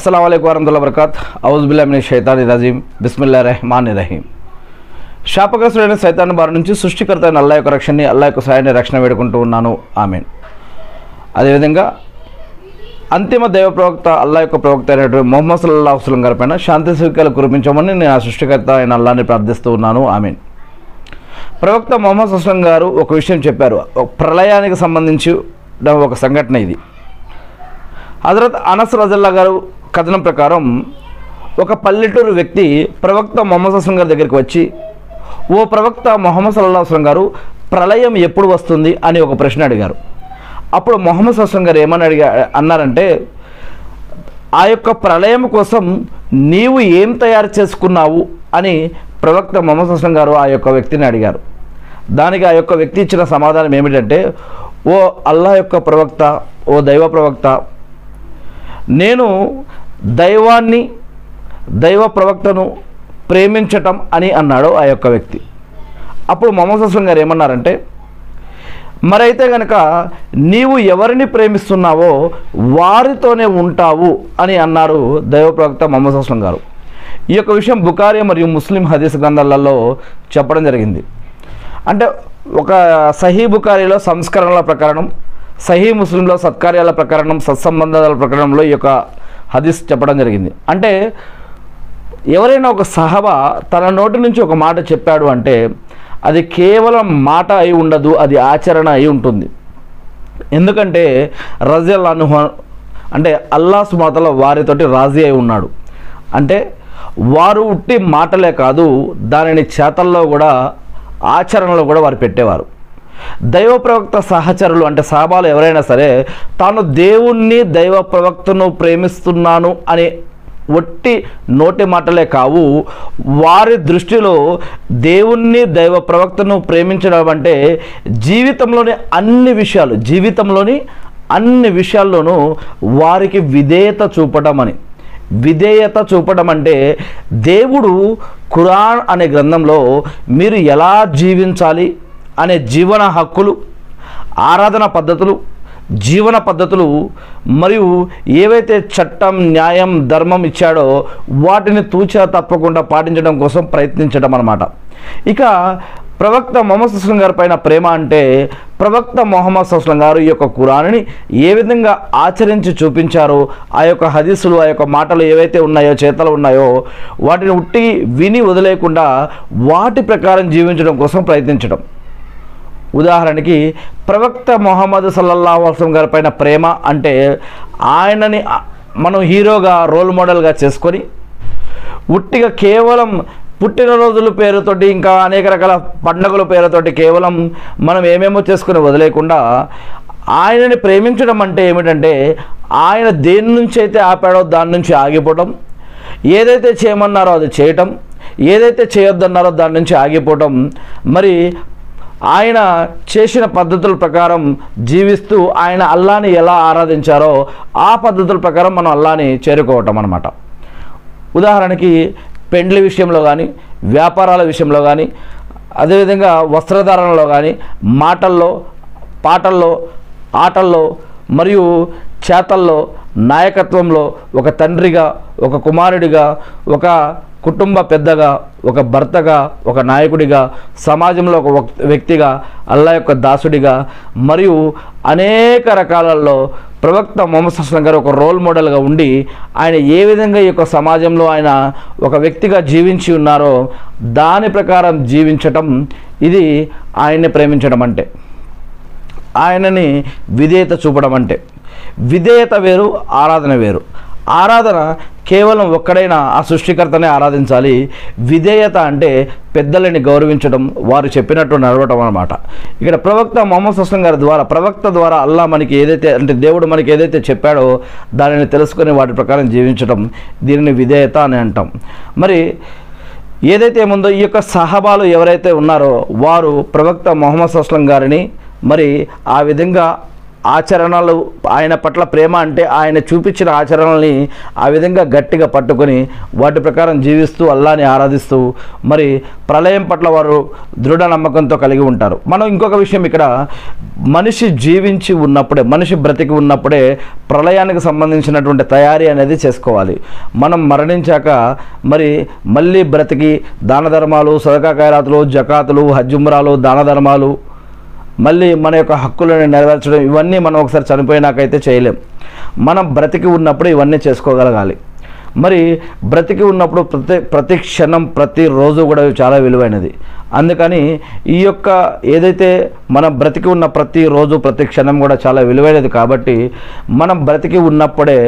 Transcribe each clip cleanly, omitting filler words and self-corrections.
अस्सलाम वालेकुम वरहमतुल्लाहि वबरकातुहू औज़ुबिल्लाहि मिनश शैतानिर रजीम बिस्मिल्लाहिर रहमानिर रहीम। శాపగ్రస్తుడైన సైతాను బారి నుంచి సృష్టికర్త అయిన అల్లాహ్ యొక్క రక్షణని, అల్లాహ్ యొక్క సహాయాన్ని, రక్షణ వేడుకుంటూ ఉన్నాను. ఆమీన్. అదేవిధంగా అంతిమ దైవ ప్రవక్త అల్లాహ్ యొక్క ప్రవక్త అయినటువంటి ముహమ్మద్ సల్లల్లాహు అలైహి వసల్లం గారి పైన శాంతి సౌఖ్యాలు కురిపించమని నేను ఆ సృష్టికర్త అయిన అల్లాహ్ని ప్రార్థిస్తూ ఉన్నాను. ఆమీన్. ప్రవక్త ముహమ్మద్ సల్లల్లాహు అలైహి వసల్లం గారు ఒక విషయం చెప్పారు. ప్రళయానికి సంబంధించి ఒక సంఘటన ఇది. హజరత్ అనస్ రజల్లాహు గారు కథనం ప్రకారం ఒక పల్లెటూరు వ్యక్తి ప్రవక్త ముహమ్మద్ సల్లల్లాహు అలైహి వసల్లం గారి దగ్గరికి వచ్చి, ఓ ప్రవక్త ముహమ్మద్ సల్లల్లాహు అలైహి వసల్లం గారు, ప్రళయం ఎప్పుడు వస్తుంది అని ఒక ప్రశ్న అడిగారు. అప్పుడు ముహమ్మద్ సల్లల్లాహు అలైహి వసల్లం గారు ఏమని అన్నారంటే, ఆ యొక్క ప్రళయం కోసం నీవు ఏం తయారు చేసుకున్నావు అని ప్రవక్త ముహమ్మద్ సల్లల్లాహు అలైహి వసల్లం గారు ఆ యొక్క వ్యక్తిని అడిగారు. దానికి ఆ యొక్క వ్యక్తి ఇచ్చిన సమాధానం ఏమిటంటే, ఓ అల్లాహ్ యొక్క ప్రవక్త, ఓ దైవ ప్రవక్త, నేను దైవాన్ని, దైవ ప్రవక్తను ప్రేమించటం అని అన్నాడు ఆ యొక్క వ్యక్తి. అప్పుడు ముహమ్మద్ సల్లల్లాహు అలైహి వసల్లం గారు ఏమన్నారంటే, మరైతే కనుక నీవు ఎవరిని ప్రేమిస్తున్నావో వారితోనే ఉంటావు అని అన్నారు దైవ ప్రవక్త ముహమ్మద్ సల్లల్లాహు అలైహి వసల్లం గారు. ఈ యొక్క విషయం బుఖారీ మరియు ముస్లిం హదీస్ గ్రంథాలలో చెప్పడం జరిగింది. అంటే ఒక సహీ బుఖారీలో సంస్కరణల ప్రకారం, సహీ ముస్లింలో సత్కార్యాల ప్రకారం, సత్సంబంధాల ప్రకారంలో ఈ యొక్క హదీస్ చెప్పడం జరిగింది. అంటే ఎవరైనా ఒక సహబా తన నోటి నుంచి ఒక మాట చెప్పాడు అంటే అది కేవలం మాట అయి ఉండదు, అది ఆచరణ అయి ఉంటుంది. ఎందుకంటే రజియల్లాహు అన్హు అంటే అల్లాహ్ సుబ్హానహు వ తఆలా వారితోటి రాజీ అయి ఉన్నాడు. అంటే వారు ఉట్టి మాటలే కాదు, దానిని చేతల్లో కూడా, ఆచరణలో కూడా వారు పెట్టేవారు. దైవ ప్రవక్త సహచరులు అంటే సహబాలు ఎవరైనా సరే తాను దేవుణ్ణి, దైవ ప్రవక్తను ప్రేమిస్తున్నాను అనే ఒట్టి నోటి మాటలే కావు, వారి దృష్టిలో దేవుణ్ణి, దైవ ప్రవక్తను ప్రేమించడం అంటే జీవితంలోని అన్ని విషయాల్లోనూ వారికి విధేయత చూపడం అని. విధేయత చూపడం అంటే దేవుడు ఖురాన్ అనే గ్రంథంలో మీరు ఎలా జీవించాలి అనే జీవన హక్కులు, ఆరాధన పద్ధతులు, జీవన పద్ధతులు మరియు ఏవైతే చట్టం, న్యాయం, ధర్మం ఇచ్చాడో వాటిని తూచా తప్పకుండా పాటించడం కోసం ప్రయత్నించడం అన్నమాట. ఇక ప్రవక్త ముహమ్మద్ సల్లల్లాహు అలైహి వసల్లం గారి పైన ప్రేమ అంటే ప్రవక్త ముహమ్మద్ సల్లల్లాహు అలైహి వసల్లం గారు ఈ యొక్క ఖురాన్ని ఏ విధంగా ఆచరించి చూపించారో, ఆ యొక్క హదీసులు, ఆ యొక్క మాటలు ఏవైతే ఉన్నాయో, చేతలు ఉన్నాయో వాటిని ఉట్టి విని వదిలేయకుండా వాటి ప్రకారం జీవించడం కోసం ప్రయత్నించడం. ఉదాహరణకి ప్రవక్త ముహమ్మద్ సల్లల్లాహు అలైహి వసల్లం గారి పైన ప్రేమ అంటే ఆయనని మనం హీరోగా, రోల్ మోడల్గా చేసుకొని ఉట్టిగా కేవలం పుట్టినరోజుల పేరుతోటి, ఇంకా అనేక రకాల పండుగల పేరుతోటి కేవలం మనం ఏమేమో చేసుకుని వదిలేకుండా ఆయనని ప్రేమించడం అంటే ఏమిటంటే ఆయన దేని నుంచి అయితే ఆపాడో దాని నుంచి ఆగిపోవటం, ఏదైతే చేయమన్నారో అది చేయటం, ఏదైతే చేయొద్దన్నారో దాని నుంచి ఆగిపోవటం, మరి ఆయన చేసిన పద్ధతుల ప్రకారం జీవిస్తూ ఆయన అల్లాని ఎలా ఆరాధించారో ఆ పద్ధతుల ప్రకారం మనం అల్లాని చేరుకోవటం అన్నమాట. ఉదాహరణకి పెండ్లి విషయంలో కానీ, వ్యాపారాల విషయంలో కానీ, అదేవిధంగా వస్త్రధారణలో కానీ, మాటల్లో, పాటల్లో, ఆటల్లో మరియు చేతల్లో, నాయకత్వంలో, ఒక తండ్రిగా, ఒక కుమారుడిగా, ఒక కుటుంబ పెద్దగా, ఒక భర్తగా, ఒక నాయకుడిగా, సమాజంలో ఒక వ్యక్తిగా, అల్లాహ్ యొక్క దాసుడిగా మరియు అనేక రకాలలో ప్రవక్త ముహమ్మద్ సల్లల్లాహు అలైహి వసల్లం గారు ఒక రోల్ మోడల్గా ఉండి ఆయన ఏ విధంగా ఈ యొక్క సమాజంలో ఆయన ఒక వ్యక్తిగా జీవించి ఉన్నారో దాని ప్రకారం జీవించటం, ఇది ఆయన్ని ప్రేమించడం అంటే, ఆయనని విధేయత చూపడం అంటే. విధేయత వేరు, ఆరాధన వేరు. ఆరాధన కేవలం ఒక్కడైనా ఆ సృష్టికర్తనే ఆరాధించాలి. విధేయత అంటే పెద్దలని గౌరవించడం, వారు చెప్పినట్టు నడవటం అన్నమాట. ఇక్కడ ప్రవక్త ముహమ్మద్ సల్లల్లాహు అలైహి వసల్లం గారి ద్వారా, ప్రవక్త ద్వారా అల్లాహ్ మనకి ఏదైతే అంటే దేవుడు మనకి ఏదైతే చెప్పాడో దానిని తెలుసుకొని వాటి ప్రకారం జీవించడం, దీనిని విధేయత అని అంటాం. మరి ఏదైతే ఏముందో ఈ యొక్క సహబాలు ఎవరైతే ఉన్నారో వారు ప్రవక్త ముహమ్మద్ సల్లల్లాహు అలైహి వసల్లం గారిని మరి ఆ విధంగా ఆచరణలు, ఆయన పట్ల ప్రేమ అంటే ఆయన చూపించిన ఆచరణల్ని ఆ విధంగా గట్టిగా పట్టుకొని వాటి ప్రకారం జీవిస్తూ అల్లాని ఆరాధిస్తూ మరి ప్రళయం పట్ల వారు దృఢ నమ్మకంతో కలిగి ఉంటారు. మనం ఇంకొక విషయం ఇక్కడ, మనిషి జీవించి ఉన్నప్పుడే, మనిషి బ్రతికి ఉన్నప్పుడే ప్రళయానికి సంబంధించినటువంటి తయారీ అనేది చేసుకోవాలి. మనం మరణించాక మరి మళ్ళీ బ్రతికి దాన ధర్మాలు, సదకా ఖైరాతులు, జకాతులు, హజ్ ఉమ్రాలు, దాన ధర్మాలు, మళ్ళీ మన యొక్క హక్కులను నెరవేర్చడం, ఇవన్నీ మనం ఒకసారి చనిపోయినాకైతే చేయలేం. మనం బ్రతికి ఉన్నప్పుడు ఇవన్నీ చేసుకోగలగాలి. మరి బ్రతికి ఉన్నప్పుడు ప్రతి క్షణం, ప్రతిరోజు కూడా చాలా విలువైనది. అందుకని ఈ యొక్క ఏదైతే మనం బ్రతికి ఉన్న ప్రతిరోజు, ప్రతి క్షణం కూడా చాలా విలువైనది. కాబట్టి మనం బ్రతికి ఉన్నప్పుడే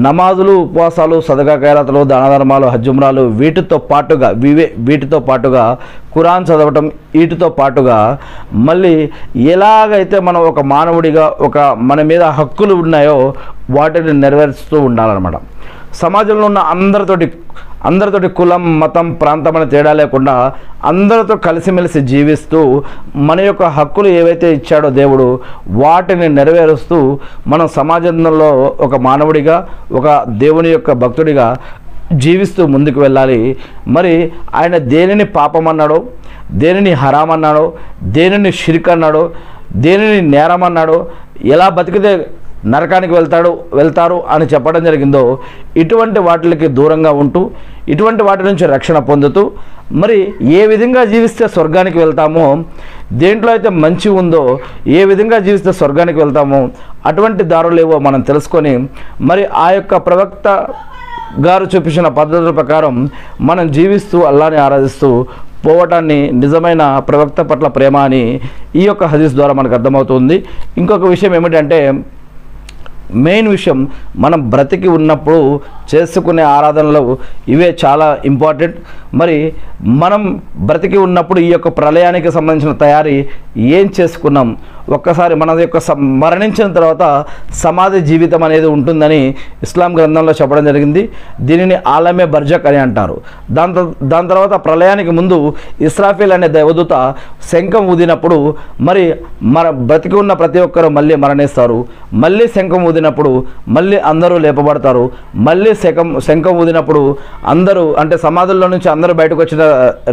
నమాజులు, ఉపవాసాలు, సదకా ఖైరాతులు, దాన ధర్మాలు, హజ్ ఉమ్రాలు, వీటితో పాటుగా ఖురాన్ చదవటం, వీటితో పాటుగా మళ్ళీ ఎలాగైతే మనం ఒక మానవుడిగా మన మీద హక్కులు ఉన్నాయో వాటిని నెరవేరుస్తూ ఉండాలన్నమాట. సమాజంలో ఉన్న అందరితోటి కులం, మతం, ప్రాంతం అనే తేడా లేకుండా అందరితో కలిసిమెలిసి జీవిస్తూ మన యొక్క హక్కులు ఏవైతే ఇచ్చాడో దేవుడు వాటిని నెరవేరుస్తూ మనం సమాజంలో ఒక మానవుడిగా, ఒక దేవుని యొక్క భక్తుడిగా జీవిస్తూ ముందుకు వెళ్ళాలి. మరి ఆయన దేనిని పాపం అన్నాడో, దేనిని హరాం అన్నాడో, దేనిని షిర్క్ అన్నాడో, దేనిని నేరం అన్నాడో, ఎలా బతికితే నరకానికి వెళ్తారు అని చెప్పడం జరిగిందో ఇటువంటి వాటికి దూరంగా ఉంటూ, ఇటువంటి వాటి నుంచి రక్షణ పొందుతూ, మరి ఏ విధంగా జీవిస్తే స్వర్గానికి వెళ్తామో, దేంట్లో అయితే మంచి ఉందో, ఏ విధంగా జీవిస్తే స్వర్గానికి వెళ్తామో అటువంటి దారులేవో మనం తెలుసుకొని మరి ఆ యొక్క ప్రవక్త గారు చూపించిన పద్ధతుల ప్రకారం మనం జీవిస్తూ అల్లాని ఆరాధిస్తూ పోవటాన్ని నిజమైన ప్రవక్త పట్ల ప్రేమ అని ఈ యొక్క హదీస్ ద్వారా మనకు అర్థమవుతుంది. ఇంకొక విషయం ఏమిటంటే, మెయిన్ విషయం, మనం బ్రతికి ఉన్నప్పుడు చేసుకునే ఆరాధనలు ఇవే చాలా ఇంపార్టెంట్. మరి మనం బ్రతికి ఉన్నప్పుడు ఈ యొక్క ప్రళయానికి సంబంధించిన తయారీ ఏం చేసుకున్నాం, ఒక్కసారి మన యొక్క మరణించిన తర్వాత సమాధి జీవితం అనేది ఉంటుందని ఇస్లాం గ్రంథంలో చెప్పడం జరిగింది. దీనిని ఆలమే బర్జక్ అని అంటారు. దాని తర్వాత ప్రళయానికి ముందు ఇస్రాఫీల్ అనే దేవదూత శంఖం ఊదినప్పుడు మరి బ్రతికి ఉన్న ప్రతి ఒక్కరూ మళ్ళీ మరణిస్తారు. మళ్ళీ శంఖం ఊదినప్పుడు మళ్ళీ అందరూ లేపబడతారు. మళ్ళీ శంఖం ఊదినప్పుడు అందరూ, అంటే సమాధుల్లో నుంచి అందరూ బయటకు వచ్చిన,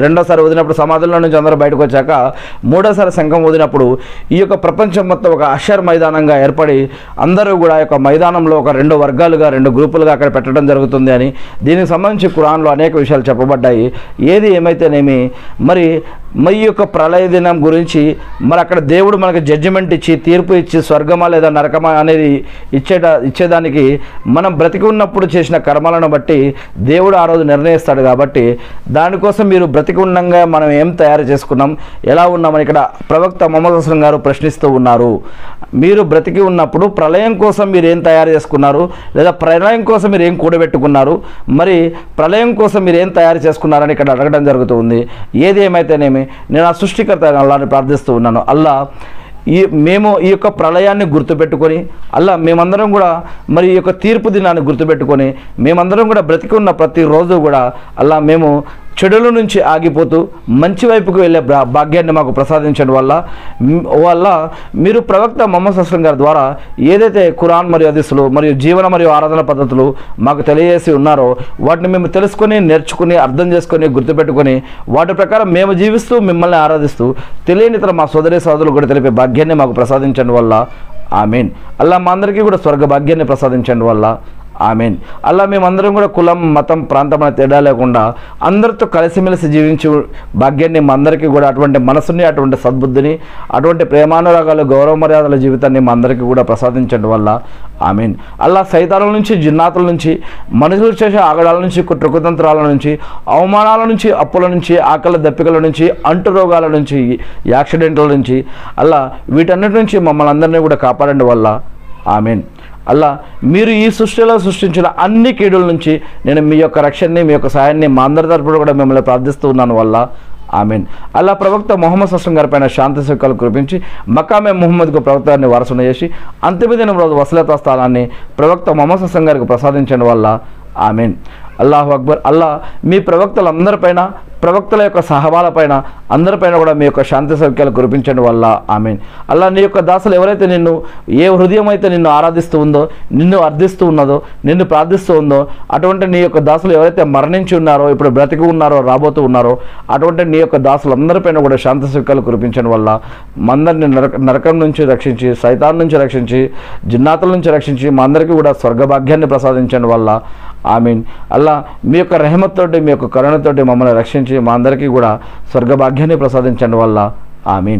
రెండోసారి ఊదినప్పుడు సమాధుల్లో నుంచి అందరూ బయటకు వచ్చాక మూడోసారి శంఖం ఊదినప్పుడు ఈ యొక్క ప్రపంచం మొత్తం ఒక అషర్ మైదానంగా ఏర్పడి అందరూ కూడా యొక్క మైదానంలో ఒక 2 వర్గాలుగా, 2 గ్రూపులుగా అక్కడ పెట్టడం జరుగుతుంది అని దీనికి సంబంధించి ఖురాన్లో అనేక విషయాలు చెప్పబడ్డాయి. ఏది ఏమైతేనేమి మరి ఈ యొక్క ప్రళయ దినం గురించి మరి అక్కడ దేవుడు మనకు జడ్జిమెంట్ ఇచ్చి, తీర్పు ఇచ్చి స్వర్గమా లేదా నరకమా అనేది ఇచ్చేదానికి మనం బ్రతికి ఉన్నప్పుడు చేసిన కర్మలను బట్టి దేవుడు ఆ రోజు నిర్ణయిస్తాడు. కాబట్టి దానికోసం మీరు బ్రతికి ఉండగా మనం ఏం తయారు చేసుకున్నాం, ఎలా ఉన్నామని ఇక్కడ ప్రవక్త ముహమ్మద్ అస్లం గారు ప్రశ్నిస్తూ ఉన్నారు. మీరు బ్రతికి ఉన్నప్పుడు ప్రళయం కోసం మీరు ఏం తయారు చేసుకున్నారు, లేదా ప్రళయం కోసం మీరు ఏం కూడబెట్టుకున్నారు, మరి ప్రళయం కోసం మీరు ఏం తయారు చేసుకున్నారని ఇక్కడ అడగడం జరుగుతుంది. ఏది ఏమైతేనేమి నేను ఆ సృష్టికర్త అల్లాని ప్రార్థిస్తూ ఉన్నాను. అల్లా మేము ఈ యొక్క ప్రళయాన్ని గుర్తుపెట్టుకొని, అల్లా మేమందరం కూడా మరి ఈ యొక్క తీర్పు దినాన్ని గుర్తుపెట్టుకొని మేమందరం కూడా బ్రతికి ఉన్న ప్రతిరోజు కూడా అల్లా మేము చెడుల నుంచి ఆగిపోతూ మంచి వైపుకు వెళ్ళే భాగ్యాన్ని మాకు ప్రసాదించడం వల్ల మీరు ప్రవక్త ముహమ్మద్ అస్లం గారి ద్వారా ఏదైతే ఖురాన్ మరియు హదీసులు మరియు జీవన మరియు ఆరాధన పద్ధతులు మాకు తెలియజేసి ఉన్నారో వాటిని మేము తెలుసుకొని, నేర్చుకుని, అర్థం చేసుకొని, గుర్తుపెట్టుకొని వాటి ప్రకారం మేము జీవిస్తూ మిమ్మల్ని ఆరాధిస్తూ తెలియని ఇతర మా సోదరి సోదరులు కూడా తెలిపే భాగ్యాన్ని మాకు ప్రసాదించడం వల్ల ఆమీన్. అల్లా మా అందరికీ కూడా స్వర్గ భాగ్యాన్ని ప్రసాదించడం వల్ల ఆమీన్. అలా మేమందరం కూడా కులం, మతం, ప్రాంతం అనే తేడా లేకుండా అందరితో కలిసిమెలిసి జీవించే భాగ్యాన్ని మా అందరికీ కూడా, అటువంటి మనసుని, అటువంటి సద్బుద్ధిని, అటువంటి ప్రేమానురాగాలు, గౌరవ మర్యాదల జీవితాన్ని మా అందరికీ కూడా ప్రసాదించడం వల్ల ఆమీన్. అలా సైతానుల నుంచి, జిన్నాతుల నుంచి, మనుషులు చేసే ఆగడాల నుంచి, కుట్రకుతంత్రాల నుంచి, అవమానాల నుంచి, అప్పుల నుంచి, ఆకలి దప్పికల నుంచి, అంటు రోగాల నుంచి, యాక్సిడెంట్ల నుంచి, అలా వీటన్నిటి నుంచి మమ్మల్ని అందరినీ కూడా కాపాడండి వల్ల ఆమీన్. అల్లా మీరు ఈ సృష్టిలో సృష్టించిన అన్ని కీడుల నుంచి నేను మీ యొక్క రక్షణని, మీ యొక్క సాయాన్ని మా అందరి తరపున కూడా మిమ్మల్ని ప్రార్థిస్తూ ఉన్నాను వల్ల ఆమీన్. అల్లా ప్రవక్త ముహమ్మద్ అస్లం గారి పైన శాంతి సుఖాలు కురిపించి మకామే ముహమ్మద్కు ప్రవక్తాన్ని వారసును చేసి అంతిమ దినం రోజు వసలతా స్థానాన్ని ప్రవక్త ముహమ్మద్ అస్లం గారికి ప్రసాదించడం వల్ల ఆమీన్. అల్లాహు అక్బర్. అల్లా మీ ప్రవక్తలందరిపైన ప్రవక్తల యొక్క సహవాలపైన అందరిపైన కూడా మీ యొక్క శాంతి సౌఖ్యాలు కురిపించండి వల్ల ఆమేన్. అలా నీ యొక్క దాసులు ఎవరైతే నిన్ను, ఏ హృదయం అయితే నిన్ను ఆరాధిస్తూ ఉందో, నిన్ను అర్థిస్తూ ఉన్నదో, నిన్ను ప్రార్థిస్తూ ఉందో, అటువంటి నీ యొక్క దాసులు ఎవరైతే మరణించి ఉన్నారో, ఇప్పుడు బ్రతికి ఉన్నారో, రాబోతూ ఉన్నారో, అటువంటి నీ యొక్క దాసులందరిపైన కూడా శాంతి సౌఖ్యాలు కురిపించండి వల్ల మందరిని నరకం నుంచి రక్షించి, సైతాన్ నుంచి రక్షించి, జిన్నాతుల నుంచి రక్షించి మా అందరికీ కూడా స్వర్గభాగ్యాన్ని ప్రసాదించండి వల్ల ఆమీన్. అలా మీ యొక్క రెహమత్తోటి, మీ యొక్క కరుణతోటి మమ్మల్ని రక్షించి మా అందరికీ కూడా స్వర్గభాగ్యాన్ని ప్రసాదించండి వల్ల ఆమీన్.